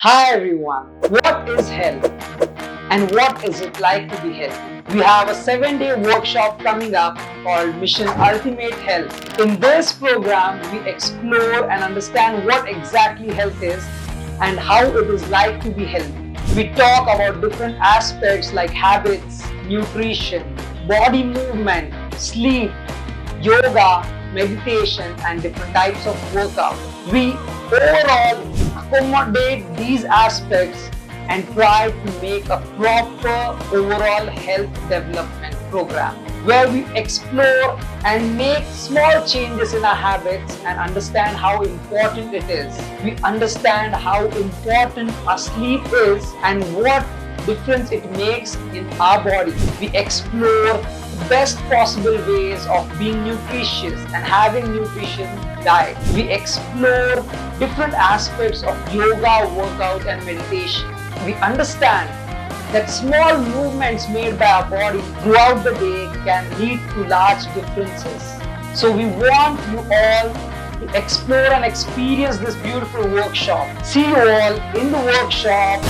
Hi everyone, what is health and what is it like to be healthy? We have a 7-day workshop coming up called Mission Ultimate Health. In this program, we explore and understand what exactly health is and how it is like to be healthy. We talk about different aspects like habits, nutrition, body movement, sleep, yoga, meditation, and different types of workout. We overall accommodate these aspects and try to make a proper overall health development program where we explore and make small changes in our habits and understand how important it is. We understand how important our sleep is and what difference it makes in our body. We explore best possible ways of being nutritious and having nutrition diet. We explore different aspects of yoga, workout and meditation. We understand that small movements made by our body throughout the day can lead to large differences. So we want you all to explore and experience this beautiful workshop. See you all in the workshop.